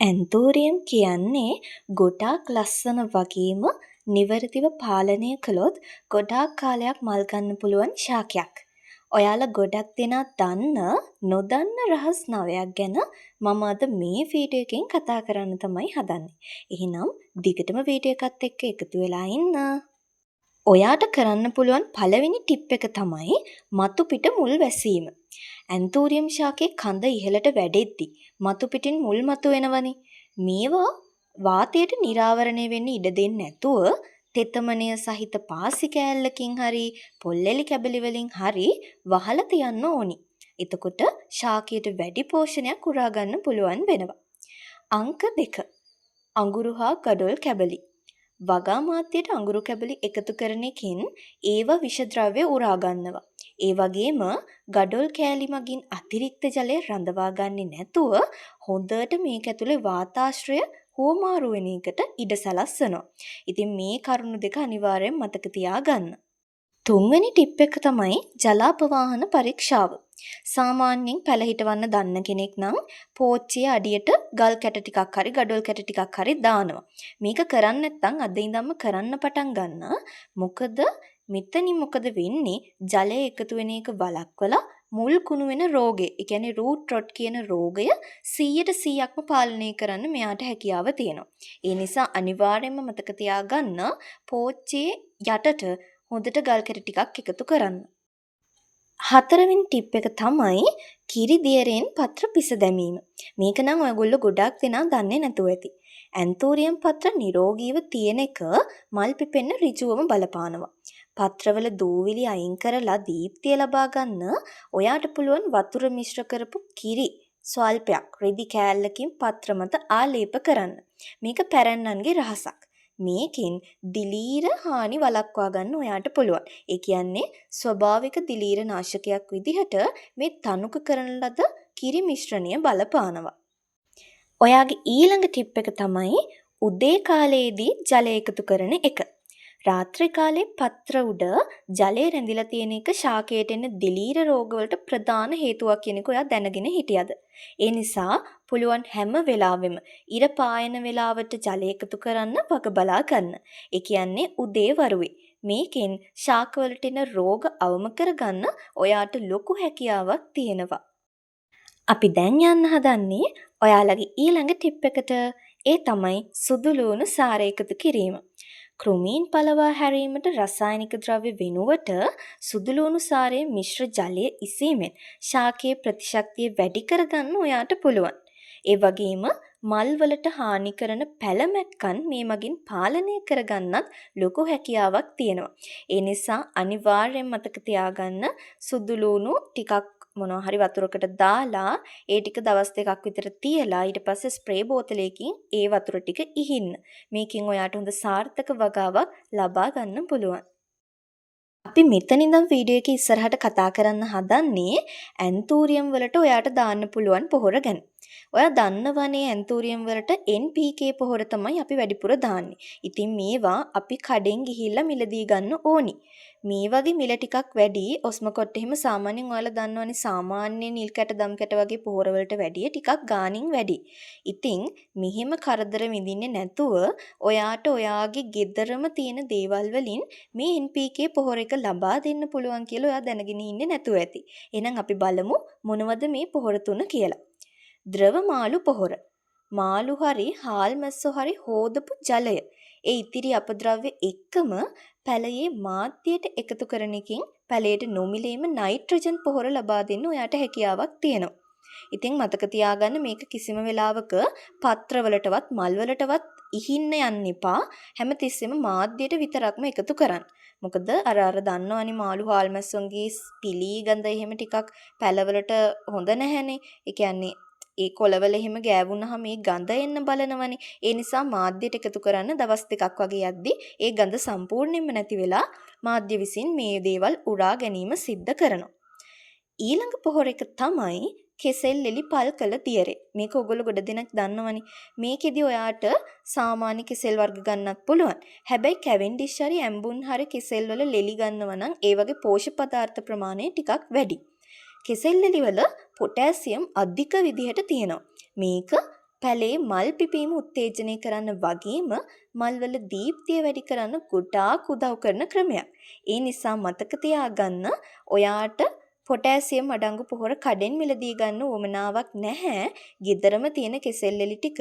ඇන්තෝරියම් කියන්නේ ගොඩාක් ලස්සන වගේම නිවැරදිව පාලනය කළොත් ගොඩාක් කාලයක් මල් ගන්න පුළුවන් ශාකයක්. ඔයාලා ගොඩක් දෙනා දන්න නොදන්න රහස් 9ක් ගැන මම අද මේ වීඩියෝ එකෙන් කතා කරන්න තමයි හදන්නේ. එහෙනම් දිගටම වීඩියෝ එකත් එක්ක එකතු වෙලා ඉන්න. ඔයාට කරන්න පුළුවන් පළවෙනි ටිප් එක තමයි මතු පිට මුල් වැසීම. ඇන්තෝරියම් ශාකයේ කඳ ඉහළට වැඩෙද්දි මතු පිටින් මුල් මතුවෙනවනේ. මේවා වාතයට නිරාවරණය වෙන්න ඉඩ දෙන්නේ නැතුව තෙතමනය සහිත පාසි කෑල්ලකින් හරි පොල්ලෙලි කැබලි වලින් හරි වහලා තියන්න ඕනි. එතකොට ශාකයට වැඩි පෝෂණයක් උරා ගන්න පුළුවන් වෙනවා. අංක 2. අඟුරු හා ගඩොල් කැබලි. වගා මාත්‍යයට අඟුරු කැබලි එකතු කරන එකෙන් ඒවා විෂද්‍රව්‍ය උරා ගන්නවා. ඒ වගේම ගඩොල් කෑලි මගින් අතිරික්ත ජලය රඳවා ගන්නේ නැතුව හොඳට මේක ඇතුලේ වාතාශ්‍රය හුවමාරු වෙන එකට ඉඩ සලස්වනවා. ඉතින් මේ කරුණු දෙක අනිවාර්යෙන් මතක තියාගන්න. තුන්වෙනි ටිප් එක තමයි ජලාපවාහන පරීක්ෂාව. සාමාන්‍යයෙන් පැල හිටවන්න දන්න කෙනෙක් නම් පෝච්චිය අඩියට ගල් කැට ටිකක් හරි ගඩොල් කැට ටිකක් හරි දානවා. මේක කරන්නේ නැත්නම් අද ඉඳන්ම කරන්න පටන් ගන්න. මෙතනින් මොකද වෙන්නේ? ජලය එකතු වෙන එක වළක්වලා මුල් කුණු වෙන රෝගය, ඒ කියන්නේ රූට් රොට් කියන රෝගය 100%ක්ම පාලනය කරන්න මෙයාට හැකියාව තියෙනවා. ඒ නිසා අනිවාර්යයෙන්ම මතක තියාගන්න පෝච්චියේ යටට හොඳට ගල් කැට ටිකක් එකතු කරන්න. හතරවෙනි ටිප් එක තමයි කිරි දියරෙන් පත්‍ර පිස දැමීම. මේක නම් ඔයගොල්ලෝ ගොඩක් දෙනා දන්නේ නැතුව ඇති. ඇන්තෝරියම් පත්‍ර නිරෝගීව තියෙන එක මල් පිපෙන්න ඍජුවම බලපානවා. පත්‍රවල දූවිලි අයින් කරලා දීප්තිය ලබා ගන්න ඔයාට පුළුවන් වතුර මිශ්‍ර කරපු කිරි ස්වල්පයක් රෙදි කෑල්ලකින් පත්‍ර මත ආලේප කරන්න. මේක පැරැන්නන්ගේ රහසක්. මේකෙන් දිලීර හානි වළක්වා ගන්න ඔයාට පුළුවන්. ඒ කියන්නේ ස්වභාවික දිලීර නාශකයක් විදිහට මේ තනුක කරන ලද කිරි මිශ්‍රණය බලපානවා. ඔයාගේ ඊළඟ ටිප් එක තමයි උදේ කාලයේදී ජලය එකතු කරන එක. රාත්‍රී කාලේ පත්‍ර උඩ ජලය රැඳිලා තියෙන එක ශාකයට එන දිලීර රෝගවලට ප්‍රධාන හේතුවක් කියන එක ඔයා දැනගෙන හිටියද? ඒ නිසා පුළුවන් හැම වෙලාවෙම ඉර පායන වෙලාවට ජලය එකතු කරන්න වග බලා ගන්න. ඒ කියන්නේ උදේ වරුවේ. මේකෙන් ශාකවලට එන රෝග අවම කරගන්න ඔයාට ලොකු හැකියාවක් තියෙනවා. අපි දැන් යන්න හදන්නේ ඔයාලගේ ඊළඟ ටිප් එකට. ඒ තමයි සුදු ලුණු සාර එකතු කිරීම. කෘමීන් පළවා හැරීමට රසායනික ද්‍රව්‍ය වෙනුවට සුදු ලුණු සාරයේ මිශ්‍ර ජලය ඉසීමෙන් ශාකයේ ප්‍රතිශක්තිය වැඩි කරගන්න ඔයාට පුළුවන්. ඒ වගේම මල් වලට හානි කරන පැලමැක්කන් මේ මගින් පාලනය කරගන්නත් ලොකු හැකියාවක් තියෙනවා. ඒ නිසා අනිවාර්යෙන් මතක තියාගන්න සුදු ලුණු ටිකක් මොනවා හරි වතුරකට දාලා ඒ ටික දවස් දෙකක් විතර තියලා ඊට පස්සේ ස්ප්‍රේ බෝතලයකින් ඒ වතුර ටික ඉහින්න. මේකෙන් ඔයාට හොඳ සාර්ථක වගාවක් ලබා ගන්න පුළුවන්. අපි මෙතන ඉඳන් වීඩියෝ එකේ ඉස්සරහට කතා කරන්න හදන්නේ ඇන්තෝරියම් වලට ඔයාට දාන්න පුළුවන් පොහොර ගැන. ඔයා දන්නවනේ ඇන්තෝරියම් වලට NPK පොහොර තමයි අපි වැඩිපුර දාන්නේ. ඉතින් මේවා අපි කඩෙන් ගිහිල්ලා මිලදී ගන්න ඕනි. මේ වගේ මිල ටිකක් වැඩි ඔස්මකොට් එහෙම සාමාන්‍යයෙන් ඔයාලා දන්නවනේ සාමාන්‍ය නිල් කැට දම් කැට වගේ පොහොර වලට වැඩිය ටිකක් ගාණින් වැඩි. ඉතින් මෙහෙම කරදර විඳින්නේ නැතුව ඔයාට ඔයාගේ ගෙදරම තියෙන දේවල් වලින් මේ NPK පොහොර එක ලබා දෙන්න පුළුවන් කියලා ඔයා දැනගෙන ඉන්නේ නැතුව ඇති. එහෙනම් අපි බලමු මොනවද මේ පොහොර තුන කියලා. ද්‍රව මාළු පොහොර. මාළු හරි හාල් මැස්සෝ හරි හෝදපු ජලය. ඒ ඉතිරි අපද්‍රව්‍ය එක්කම පැලයේ මාධ්‍යයට එකතු කරන එකෙන් පැලයට නොමිලේම නයිට්‍රජන් පොහොර ලබා දෙන්න ඔයාට හැකියාවක් තියෙනවා. ඉතින් මතක තියාගන්න මේක කිසිම වෙලාවක පත්‍රවලටවත් මල්වලටවත් ඉහින්න යන්න එපා. හැමතිස්සෙම මාධ්‍යයට විතරක්ම එකතු කරන්න. මොකද අර දන්නවනේ මාළු හාල් මැස්සොන්ගේ පිලී ගඳ එහෙම ටිකක් පැලවලට හොඳ නැහැනේ. ඒ කියන්නේ ඒ කොළවල එහෙම ගෑවුනහම මේ ගඳ එන්න බලනවනේ. ඒ නිසා මාධ්‍යයට එකතු කරන්න දවස් දෙකක් වගේ යද්දි ඒ ගඳ සම්පූර්ණයෙන්ම නැති වෙලා මාධ්‍ය විසින් මේ දේවල් උරා ගැනීම සිද්ධ කරනවා. ඊළඟ පොහොර එක තමයි කෙසෙල් එලි පල් කළ දියරේ. මේක ඔයගොල්ලෝ ගොඩ දෙනෙක් දන්නවනේ. මේකෙදි ඔයාට සාමාන්‍ය කෙසෙල් වර්ග ගන්නත් පුළුවන්. හැබැයි කැවෙන්ඩිෂ් හරි ඇම්බුන් හරි කෙසෙල් වල ලෙලි ගන්නව නම් ඒ වගේ පෝෂක පදාර්ථ ප්‍රමාණය ටිකක් වැඩි. කෙසෙල් එලි වල පොටෑසියම් අධික විදිහට තියෙනවා. මේක පැලේ මල් පිපීම උත්තේජනය කරන්න වගේම මල්වල දීප්තිය වැඩි කරන්න ගොඩාක් උදව් කරන ක්‍රමයක්. ඒ නිසා මතක තියාගන්න ඔයාට පොටෑසියම් අඩංගු පොහොර කඩෙන් මිලදී ගන්න උවමනාවක් නැහැ. ගෙදරම තියෙන කෙසෙල් එලි ටික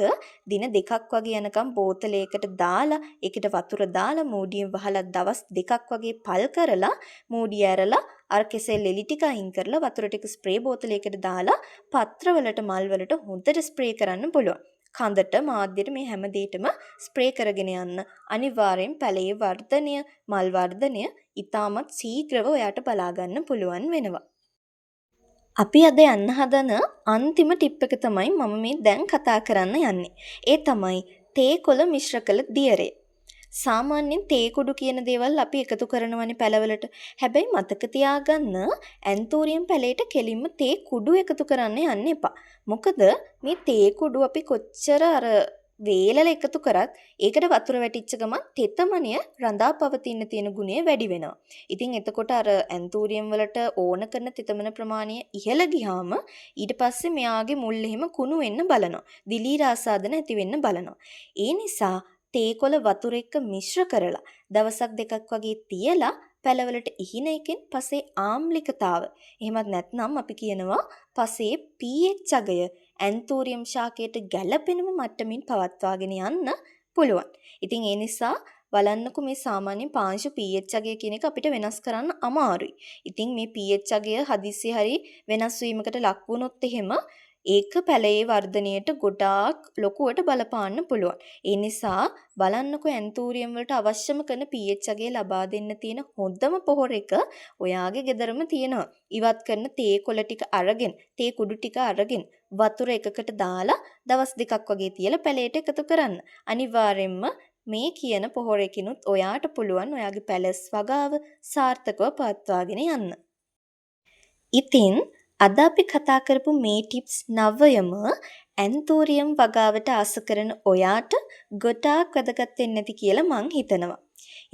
දින 2ක් වගේ යනකම් බෝතලයකට දාලා ඒකට වතුර දාලා මූඩියෙන් වහලා දවස් 2ක් වගේ පල් කරලා මූඩිය ඇරලා අර කෙසෙල් එලි ටික අයින් කරලා වතුර ටික ස්ප්‍රේ බෝතලයකට දාලා පත්‍රවලට මල්වලට හොඳට ස්ප්‍රේ කරන්න පුළුවන්. කඳට මාධ්‍යයට මේ හැම දෙයකම ස්ප්‍රේ කරගෙන යන්න. අනිවාර්යෙන් පැලේ වර්ධනය, මල් වර්ධනය ඉතාමත් ශීඝ්‍රව ඔයාට බලා ගන්න පුළුවන් වෙනවා. අපි අද යන්න හදන අන්තිම ටිප් එක තමයි මම මේ දැන් කතා කරන්න යන්නේ. ඒ තමයි තේ කොළ මිශ්‍ර කළ දියරය. සාමාන්‍යයෙන් තේ කුඩු කියන දේවල් අපි එකතු කරනවනේ පැලවලට. හැබැයි මතක තියාගන්න ඇන්තෝරියම් පැලේට කෙලින්ම තේ කුඩු එකතු කරන්න යන්න එපා. මොකද මේ තේ කුඩු අපි කොච්චර වේලල එකතු කරත් ඒකට වතුර වැටිච්ච ගමන් තෙතමනය රඳා පවතින්න තියෙන ගුණය වැඩි වෙනවා. ඉතින් එතකොට අර ඇන්තෝරියම් වලට ඕන කරන තෙතමන ප්‍රමාණය ඉහළ ගියාම ඊට පස්සේ මෙයාගේ මුල් එහෙම කුණු වෙන්න බලනවා. දිලීර ආසාදන ඇති වෙන්න බලනවා. ඒ නිසා තේ කොළ වතුර එක්ක මිශ්‍ර කරලා දවසක් දෙකක් වගේ තියලා පැලවලට ඉහින එකෙන් පසේ ආම්ලිකතාව. එහෙමත් නැත්නම් අපි කියනවා පසේ pH අගය ඇන්තෝරියම් ශාකයට ගැළපෙනම මට්ටමින් පවත්වාගෙන යන්න පුළුවන්. ඉතින් ඒ නිසා බලන්නකෝ මේ සාමාන්‍ය පාංශු pH අගය කියන එක අපිට වෙනස් කරන්න අමාරුයි. ඉතින් මේ pH අගය හදිස්සිය හරි වෙනස් වීමකට ලක් වුණොත් එහෙම ඒක පැලේ වර්ධනයට ගොඩාක් ලොකුවට බලපාන්න පුළුවන්. ඒ නිසා බලන්නකෝ ඇන්තෝරියම් වලට අවශ්‍යම කරන pH අගය ලබා දෙන්න තියෙන හොඳම පොහොර එක ඔයාගේ ගෙදරම තියෙනවා. ඉවත් කරන තේ කොළ ටික අරගෙන, තේ කුඩු ටික අරගෙන වතුර එකකට දාලා දවස් දෙකක් වගේ තියලා පැලේට එකතු කරන්න. අනිවාර්යෙන්ම මේ කියන පොහොර එකිනුත් ඔයාට පුළුවන් ඔයාගේ පැලස් වගාව සාර්ථකව පවත්වාගෙන යන්න. ඉතින් අද අපි කතා කරපු මේ ටිප්ස් 9ම ඇන්තෝරියම් වගාවට ආස කරන ඔයාට ගොඩාක් වැදගත් වෙන්න ඇති කියලා මං හිතනවා.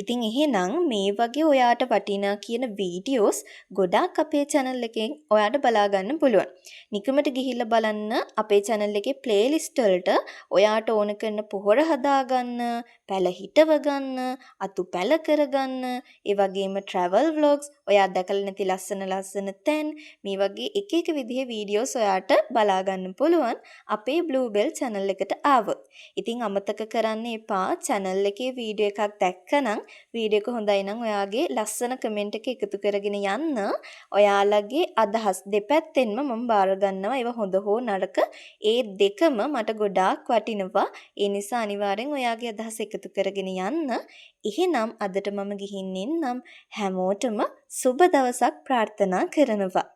ඉතින් එහෙනම් මේ වගේ ඔයාට වටිනා කියන වීඩියෝස් ගොඩාක් අපේ channel එකෙන් ඔයාට බලා ගන්න පුළුවන්. නිකමට ගිහිල්ලා බලන්න අපේ channel එකේ playlist වලට ඔයාට ඕන කරන පොහොර හදාගන්න, පැල හිටව ගන්න, අතු පැල කරගන්න, ඒ වගේම travel vlogs, ඔයා දැකලා නැති ලස්සන තැන්, මේ වගේ එක එක විදිහේ වීඩියෝස් ඔයාට බලා ගන්න පුළුවන් අපේ Bluebell channel එකට ආවොත්. ඉතින් අමතක කරන්න එපා channel එකේ වීඩියෝ එකක් දැක්කනම් වීඩියෝ එක හොඳයි නම් ඔයාගේ ලස්සන කමෙන්ට් එක එකතු කරගෙන යන්න. ඔයාලගේ අදහස් දෙපැත්තෙන්ම මම බාර ගන්නවා. ඒවා හොඳ හෝ නරක ඒ දෙකම මට ගොඩාක් වටිනවා. ඒ නිසා අනිවාර්යෙන් ඔයාගේ අදහස් එකතු කරගෙන යන්න. එහෙනම් අදට මම ගිහින් එන්නම්. හැමෝටම සුබ දවසක් ප්‍රාර්ථනා කරනවා.